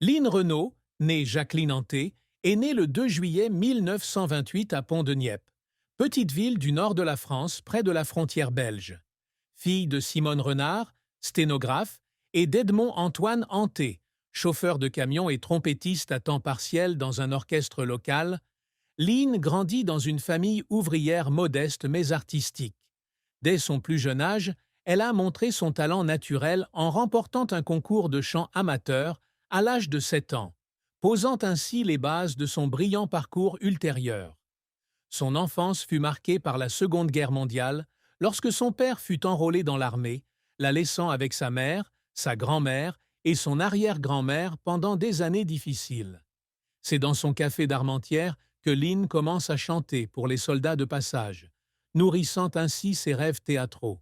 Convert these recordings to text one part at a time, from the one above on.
Line Renaud, née Jacqueline Anté, est née le 2 juillet 1928 à Pont-de-Nieppe, petite ville du nord de la France près de la frontière belge. Fille de Simone Renard, sténographe, et d'Edmond Antoine Anté, chauffeur de camion et trompettiste à temps partiel dans un orchestre local, Line grandit dans une famille ouvrière modeste mais artistique. Dès son plus jeune âge, elle a montré son talent naturel en remportant un concours de chant amateur à l'âge de 7 ans, posant ainsi les bases de son brillant parcours ultérieur. Son enfance fut marquée par la Seconde Guerre mondiale, lorsque son père fut enrôlé dans l'armée, la laissant avec sa mère, sa grand-mère et son arrière-grand-mère pendant des années difficiles. C'est dans son café d'Armentières que Line commence à chanter pour les soldats de passage, nourrissant ainsi ses rêves théâtraux.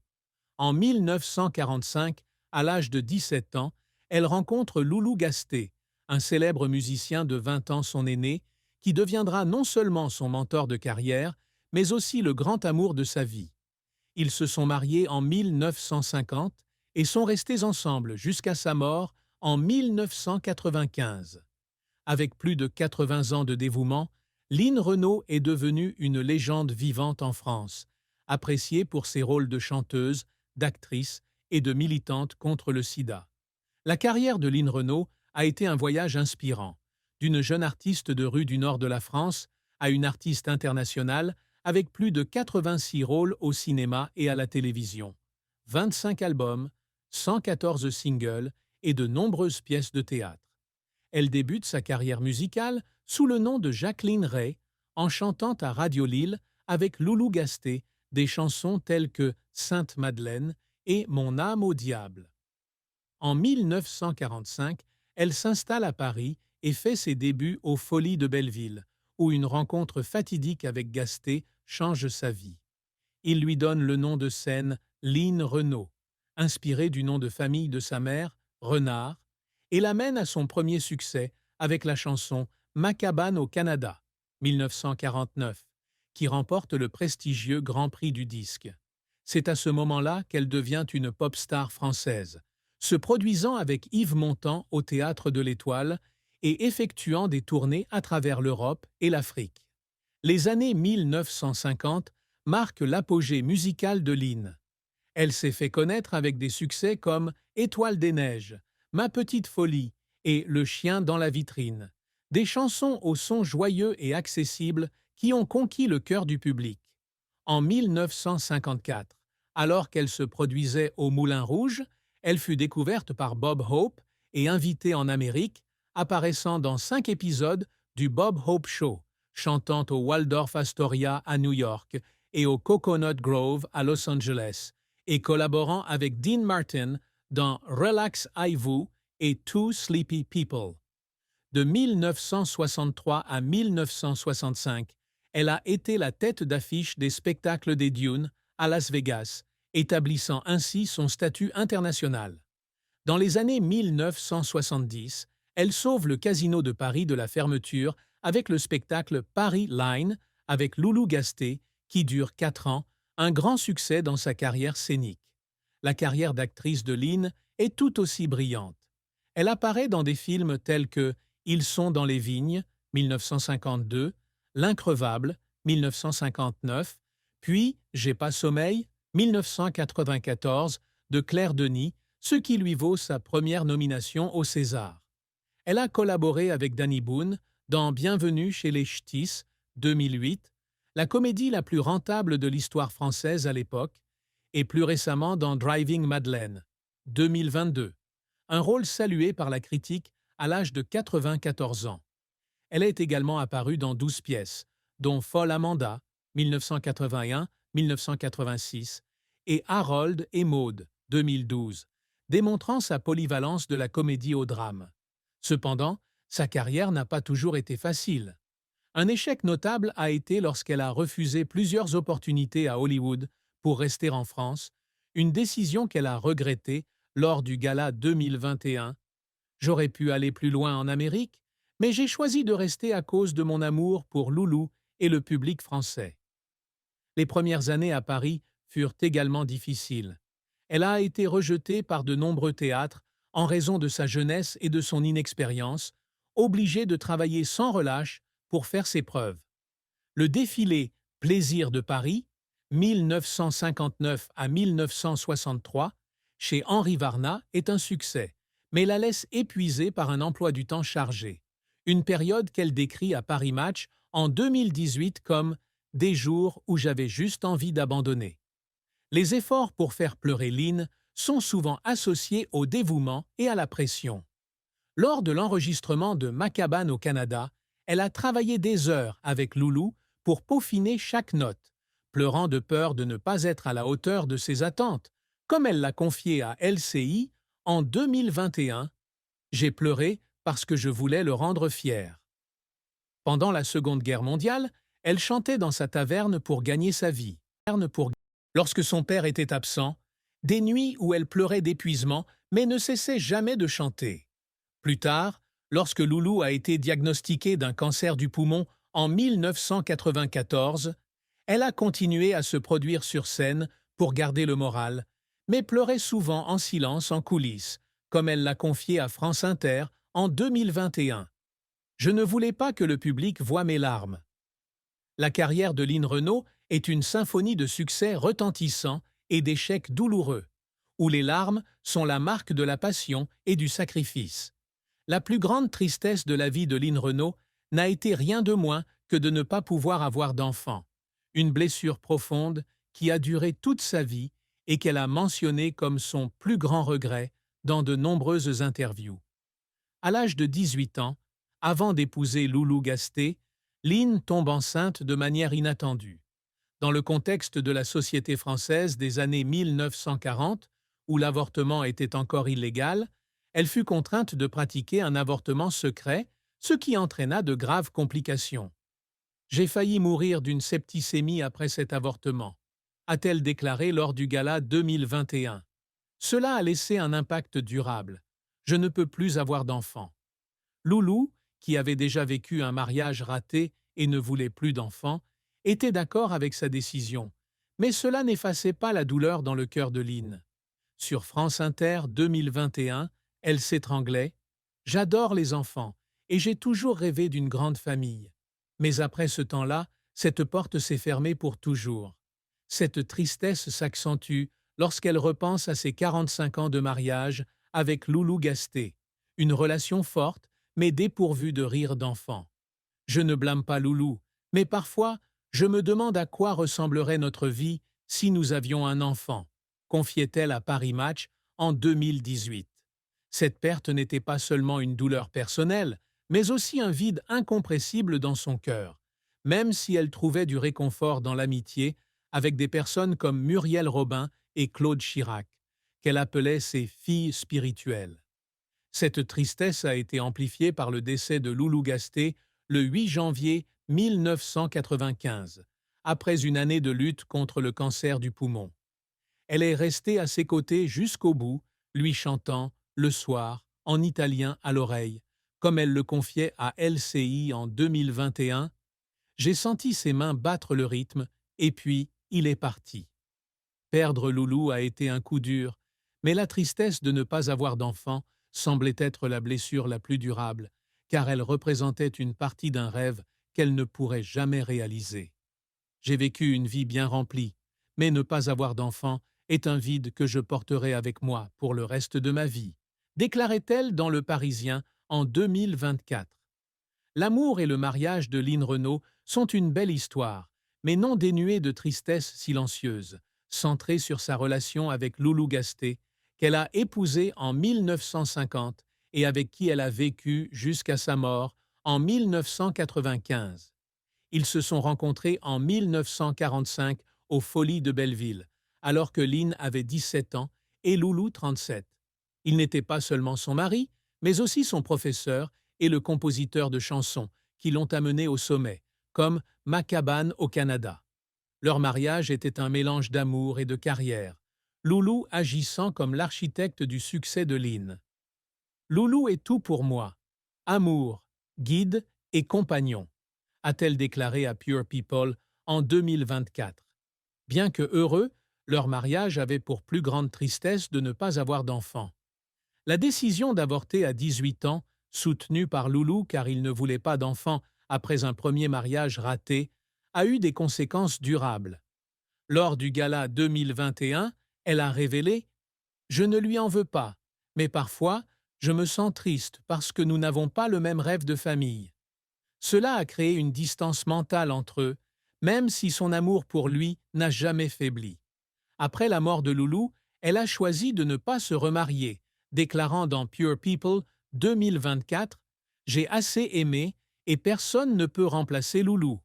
En 1945, à l'âge de 17 ans, elle rencontre Loulou Gasté, un célèbre musicien de 20 ans son aîné, qui deviendra non seulement son mentor de carrière, mais aussi le grand amour de sa vie. Ils se sont mariés en 1950 et sont restés ensemble jusqu'à sa mort en 1995. Avec plus de 80 ans de dévouement, Line Renaud est devenue une légende vivante en France, appréciée pour ses rôles de chanteuse, d'actrice et de militante contre le sida. La carrière de Line Renaud a été un voyage inspirant, d'une jeune artiste de rue du nord de la France à une artiste internationale avec plus de 86 rôles au cinéma et à la télévision, 25 albums, 114 singles et de nombreuses pièces de théâtre. Elle débute sa carrière musicale sous le nom de Jacqueline Ray, en chantant à Radio Lille avec Loulou Gasté des chansons telles que Sainte-Madeleine et Mon âme au diable. En 1945, elle s'installe à Paris et fait ses débuts aux Folies de Belleville, où une rencontre fatidique avec Gasté change sa vie. Il lui donne le nom de scène Line Renaud, inspiré du nom de famille de sa mère, Renard, et l'amène à son premier succès avec la chanson Ma cabane au Canada, 1949, qui remporte le prestigieux Grand Prix du disque. C'est à ce moment-là qu'elle devient une pop star française, se produisant avec Yves Montand au Théâtre de l'Étoile et effectuant des tournées à travers l'Europe et l'Afrique. Les années 1950 marquent l'apogée musicale de Line. Elle s'est fait connaître avec des succès comme Étoile des neiges, Ma petite folie et Le chien dans la vitrine, des chansons au son joyeux et accessible qui ont conquis le cœur du public. En 1954, alors qu'elle se produisait au Moulin Rouge, elle fut découverte par Bob Hope et invitée en Amérique, apparaissant dans 5 épisodes du Bob Hope Show, chantant au Waldorf Astoria à New York et au Coconut Grove à Los Angeles, et collaborant avec Dean Martin dans Relax I-Vous et Two Sleepy People. De 1963 à 1965, elle a été la tête d'affiche des spectacles des Dunes à Las Vegas, établissant ainsi son statut international. Dans les années 1970, elle sauve le Casino de Paris de la fermeture avec le spectacle Paris Line avec Loulou Gasté, qui dure 4 ans, un grand succès dans sa carrière scénique. La carrière d'actrice de Line est tout aussi brillante. Elle apparaît dans des films tels que Ils sont dans les vignes, 1952, L'Increvable, 1959, puis J'ai pas sommeil, 1994, de Claire Denis, ce qui lui vaut sa première nomination au César. Elle a collaboré avec Danny Boone dans Bienvenue chez les Ch'tis, 2008, la comédie la plus rentable de l'histoire française à l'époque, et plus récemment dans Driving Madeleine, 2022, un rôle salué par la critique à l'âge de 94 ans. Elle est également apparue dans 12 pièces, dont Folle Amanda, 1981-1986, et Harold et Maude, 2012, démontrant sa polyvalence de la comédie au drame. Cependant, sa carrière n'a pas toujours été facile. Un échec notable a été lorsqu'elle a refusé plusieurs opportunités à Hollywood pour rester en France, une décision qu'elle a regrettée lors du gala 2021. J'aurais pu aller plus loin en Amérique, mais j'ai choisi de rester à cause de mon amour pour Loulou et le public français. Les premières années à Paris furent également difficiles. Elle a été rejetée par de nombreux théâtres en raison de sa jeunesse et de son inexpérience, obligé de travailler sans relâche pour faire ses preuves. Le défilé Plaisir de Paris, 1959 à 1963, chez Henri Varna, est un succès, mais la laisse épuisée par un emploi du temps chargé. Une période qu'elle décrit à Paris Match en 2018 comme « des jours où j'avais juste envie d'abandonner ». Les efforts pour faire pleurer Lynn sont souvent associés au dévouement et à la pression. Lors de l'enregistrement de Ma cabane au Canada, elle a travaillé des heures avec Loulou pour peaufiner chaque note, pleurant de peur de ne pas être à la hauteur de ses attentes, comme elle l'a confié à LCI en 2021. « J'ai pleuré parce que je voulais le rendre fier. » Pendant la Seconde Guerre mondiale, elle chantait dans sa taverne pour gagner sa vie. Lorsque son père était absent, des nuits où elle pleurait d'épuisement mais ne cessait jamais de chanter. Plus tard, lorsque Loulou a été diagnostiquée d'un cancer du poumon en 1994, elle a continué à se produire sur scène pour garder le moral, mais pleurait souvent en silence en coulisses, comme elle l'a confié à France Inter en 2021. « Je ne voulais pas que le public voie mes larmes. » La carrière de Lynn Renaud est une symphonie de succès retentissants et d'échecs douloureux, où les larmes sont la marque de la passion et du sacrifice. La plus grande tristesse de la vie de Lynn Renaud n'a été rien de moins que de ne pas pouvoir avoir d'enfant, une blessure profonde qui a duré toute sa vie et qu'elle a mentionnée comme son plus grand regret dans de nombreuses interviews. À l'âge de 18 ans, avant d'épouser Loulou Gasté, Lynn tombe enceinte de manière inattendue. Dans le contexte de la société française des années 1940, où l'avortement était encore illégal, elle fut contrainte de pratiquer un avortement secret, ce qui entraîna de graves complications. « J'ai failli mourir d'une septicémie après cet avortement », a-t-elle déclaré lors du gala 2021. « Cela a laissé un impact durable. Je ne peux plus avoir d'enfants. » Loulou, qui avait déjà vécu un mariage raté et ne voulait plus d'enfants, était d'accord avec sa décision, mais cela n'effaçait pas la douleur dans le cœur de Lynn. Sur France Inter 2021, elle s'étranglait « J'adore les enfants et j'ai toujours rêvé d'une grande famille. Mais après ce temps-là, cette porte s'est fermée pour toujours. » Cette tristesse s'accentue lorsqu'elle repense à ses 45 ans de mariage avec Loulou Gasté, une relation forte mais dépourvue de rire d'enfant. « Je ne blâme pas Loulou, mais parfois, je me demande à quoi ressemblerait notre vie si nous avions un enfant, » confiait-elle à Paris Match en 2018. Cette perte n'était pas seulement une douleur personnelle, mais aussi un vide incompressible dans son cœur, même si elle trouvait du réconfort dans l'amitié avec des personnes comme Muriel Robin et Claude Chirac, qu'elle appelait ses filles spirituelles. Cette tristesse a été amplifiée par le décès de Loulou Gasté le 8 janvier 1995, après une année de lutte contre le cancer du poumon. Elle est restée à ses côtés jusqu'au bout, lui chantant, le soir, en italien à l'oreille, comme elle le confiait à LCI en 2021. « J'ai senti ses mains battre le rythme, et puis il est parti. » Perdre Loulou a été un coup dur, mais la tristesse de ne pas avoir d'enfant semblait être la blessure la plus durable, car elle représentait une partie d'un rêve qu'elle ne pourrait jamais réaliser. « J'ai vécu une vie bien remplie, mais ne pas avoir d'enfant est un vide que je porterai avec moi pour le reste de ma vie », déclarait-elle dans Le Parisien en 2024. L'amour et le mariage de Lynn Renaud sont une belle histoire, mais non dénuée de tristesse silencieuse, centrée sur sa relation avec Loulou Gasté, qu'elle a épousé en 1950 et avec qui elle a vécu jusqu'à sa mort en 1995. Ils se sont rencontrés en 1945 aux Folies de Belleville, alors que Lynn avait 17 ans et Loulou 37. Il n'était pas seulement son mari, mais aussi son professeur et le compositeur de chansons qui l'ont amené au sommet, comme Ma cabane au Canada. Leur mariage était un mélange d'amour et de carrière, Loulou agissant comme l'architecte du succès de Lynn. « Loulou est tout pour moi, amour, guide et compagnon », a-t-elle déclaré à Pure People en 2024. Bien que heureux, leur mariage avait pour plus grande tristesse de ne pas avoir d'enfant. La décision d'avorter à 18 ans, soutenue par Loulou car il ne voulait pas d'enfant après un premier mariage raté, a eu des conséquences durables. Lors du gala 2021, elle a révélé « Je ne lui en veux pas, mais parfois, je me sens triste parce que nous n'avons pas le même rêve de famille. » Cela a créé une distance mentale entre eux, même si son amour pour lui n'a jamais faibli. Après la mort de Loulou, elle a choisi de ne pas se remarier, déclarant dans Pure People 2024 « J'ai assez aimé et personne ne peut remplacer Loulou ».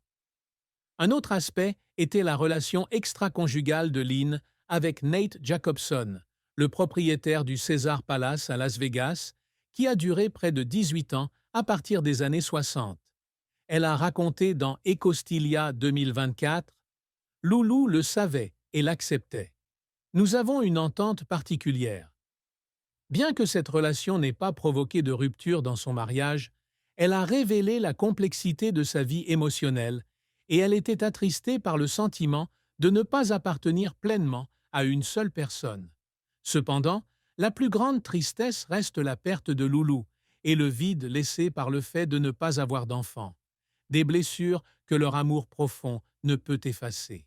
Un autre aspect était la relation extra-conjugale de Lynn avec Nate Jacobson, le propriétaire du Caesars Palace à Las Vegas, qui a duré près de 18 ans à partir des années 60. Elle a raconté dans Ecostilia 2024 « Loulou le savait et l'acceptait. Nous avons une entente particulière. » Bien que cette relation n'ait pas provoqué de rupture dans son mariage, elle a révélé la complexité de sa vie émotionnelle et elle était attristée par le sentiment de ne pas appartenir pleinement à une seule personne. Cependant, la plus grande tristesse reste la perte de Loulou et le vide laissé par le fait de ne pas avoir d'enfant, des blessures que leur amour profond ne peut effacer.